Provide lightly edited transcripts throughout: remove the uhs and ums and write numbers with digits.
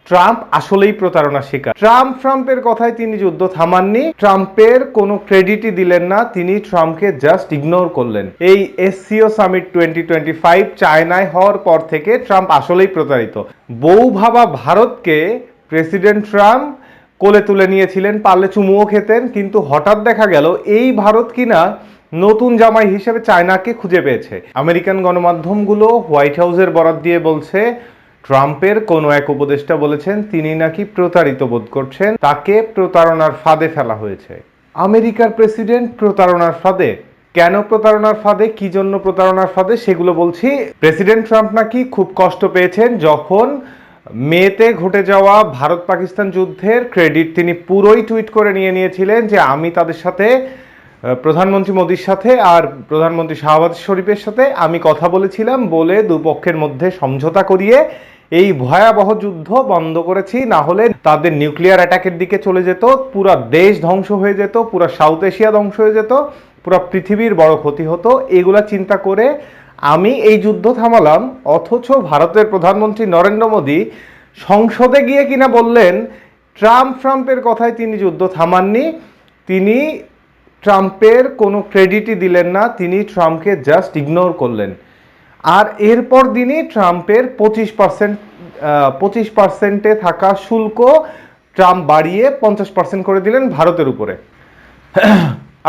Trump আসলেই প্রতারণার শিকার। ট্রাম্পের কথায় তিনি যুদ্ধ থামাননি, ট্রাম্পের কোনো ক্রেডিটই দিলেন না, তিনি ট্রাম্পকে জাস্ট ইগনোর করলেন। এই এসসিও সামিট 2025 চায়নায় হওয়ার পর থেকে ট্রাম্প আসলেই প্রতারিত। বউ ভাবা ভারতকে প্রেসিডেন্ট ট্রাম্প কোলে তুলে নিয়েছিলেন, পারলে চুমুও খেতেন, কিন্তু হঠাৎ দেখা গেল এই ভারত কিনা নতুন জামাই হিসেবে চায়নাকে খুঁজে পেয়েছে। আমেরিকান গণমাধ্যমগুলো হোয়াইট হাউসের বরাত দিয়ে বলছে ট্রাম্পের কোনো এক উপদেষ্টা বলেছেন তিনি নাকি প্রতারিত বোধ করছেন, তাকে প্রতারণার ফাঁদে ফেলা হয়েছে। আমেরিকার প্রেসিডেন্ট প্রতারণার ফাঁদে? কেন প্রতারণার ফাঁদে, কি জন্য প্রতারণার ফাঁদে সেগুলো বলছি। প্রেসিডেন্ট ট্রাম্প নাকি খুব কষ্ট পেয়েছেন যখন মেতে ঘটে যাওয়া ভারত পাকিস্তান যুদ্ধের ক্রেডিট তিনি পুরোই টুইট করে নিয়েছিলেন যে আমি তাদের সাথে, প্রধানমন্ত্রী মোদির সাথে আর প্রধানমন্ত্রী শাহবাজ শরীফের সাথে আমি কথা বলেছিলাম, বলে দুপক্ষের মধ্যে সমঝোতা করিয়ে এই ভয়াবহ যুদ্ধ বন্ধ করেছি, না হলে তাদের নিউক্লিয়ার অ্যাটাকের দিকে চলে যেত, পুরো দেশ ধ্বংস হয়ে যেত, পুরো সাউথ এশিয়া ধ্বংস হয়ে যেত, পুরো পৃথিবীর বড় ক্ষতি হতো। এগুলা চিন্তা করে আমি এই যুদ্ধ থামালাম। অথচ ভারতের প্রধানমন্ত্রী নরেন্দ্র মোদী সংসদে গিয়ে কিনা বললেন ট্রাম্পের কথায় তিনি যুদ্ধ থামাননি, তিনি ট্রাম্পের কোনো ক্রেডিটই দিলেন না, তিনি ট্রাম্পকে জাস্ট ইগনোর করলেন। আর এরপর দিনই ট্রাম্পের 25% থাকা শুল্ক ট্রাম্প বাড়িয়ে 50% করে দিলেন ভারতের উপরে।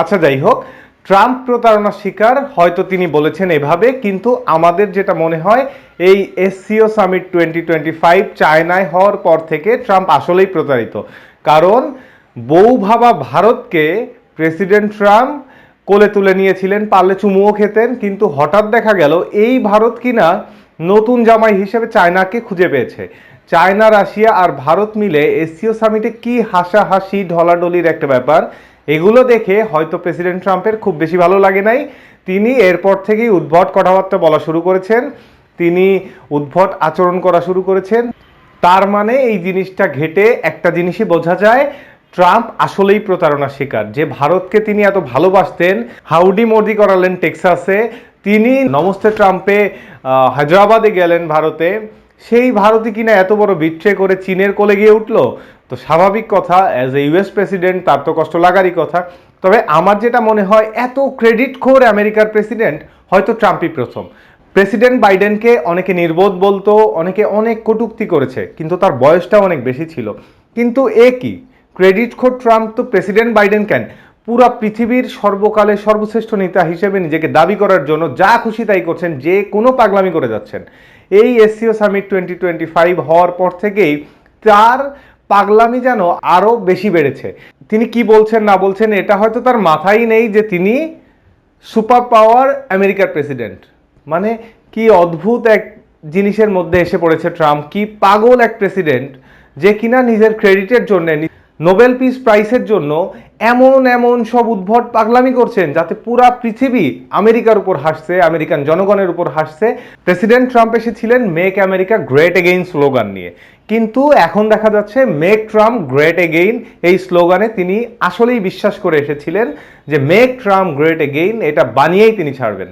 আচ্ছা, যাই হোক, ট্রাম্প প্রতারণার শিকার হয়তো তিনি বলেছেন এভাবে, কিন্তু আমাদের যেটা মনে হয় এই এসসিও সামিট 2025 চায়নায় হওয়ার পর থেকে ট্রাম্প আসলেই প্রতারিত। কারণ বউ ভাবা ভারতকে প্রেসিডেন্ট ট্রাম্প কোলে তুলে নিয়েছিলেন, পারলে চুমুও খেতেন, কিন্তু হঠাৎ দেখা গেল এই ভারত কিনা নতুন জামাই হিসেবে চায়নাকে খুঁজে পেয়েছে। চায়না, রাশিয়া আর ভারত মিলে এসসিও সামিটে কি হাসাহাসি ঢলাঢলির একটা ব্যাপার। এগুলো দেখে হয়তো প্রেসিডেন্ট ট্রাম্পের খুব বেশি ভালো লাগে নাই। তিনি এরপর থেকেই উদ্ভট কথাবার্তা বলা শুরু করেছেন, তিনি উদ্ভট আচরণ করা শুরু করেছেন। তার মানে এই জিনিসটা ঘেটে একটা জিনিসই বোঝা যায়, ট্রাম্প আসলেই প্রতারণার শিকার। যে ভারতকে তিনি এত ভালোবাসতেন, হাউডি মোদি করালেন টেক্সাসে, তিনি নমস্তে ট্রাম্পে হায়দ্রাবাদে গেলেন ভারতে, সেই ভারতই কিনা এত বড় বিট্রে করে চীনের কোলে গিয়ে উঠলো। তো স্বাভাবিক কথা, অ্যাজ এ ইউএস প্রেসিডেন্ট তার তো কষ্ট লাগারই কথা। তবে আমার যেটা মনে হয়, এত ক্রেডিট খোর আমেরিকার প্রেসিডেন্ট হয়তো ট্রাম্পই প্রথম। প্রেসিডেন্ট বাইডেনকে অনেকে নির্বোধ বলতো, অনেকে অনেক কটূক্তি করেছে, কিন্তু তার বয়সটা অনেক বেশি ছিল। কিন্তু এ কি ক্রেডিট খোর ট্রাম্প, তো প্রেসিডেন্ট বাইডেন কেন পুরা পৃথিবীর সর্বকালের সর্বশ্রেষ্ঠ নেতা হিসেবে নিজেকে দাবি করার জন্য যা খুশি তাই করছেন, যে কোনো পাগলামি করে যাচ্ছেন। এই এসসিও সামিট 2025 হওয়ার পর থেকেই তার পাগলামি যেন আরো বেশি বেড়েছে। তিনি কি বলছেন না বলছেন এটা হয়তো তার মাথায় নেই যে তিনি সুপার পাওয়ার আমেরিকার প্রেসিডেন্ট। মানে কি অদ্ভুত এক জিনিসের মধ্যে এসে পড়েছে ট্রাম্প, কি পাগল এক প্রেসিডেন্ট যে কিনা নিজের ক্রেডিটের জন্য, নোবেল পিস প্রাইজের জন্য এমন এমন সব উদ্ভট পাগলামি করছেন যাতে পুরা পৃথিবী আমেরিকার উপর হাসছে, আমেরিকান জনগণের উপর হাসছে। প্রেসিডেন্ট ট্রাম্প এসেছিলেন make America great again slogan নিয়ে, কিন্তু এখন দেখা যাচ্ছে মেক ট্রাম্প গ্রেট এগেইন এই স্লোগানে তিনি আসলেই বিশ্বাস করে এসেছিলেন যে মেক ট্রাম্প গ্রেট এগেইন এটা বানিয়েই তিনি ছাড়বেন।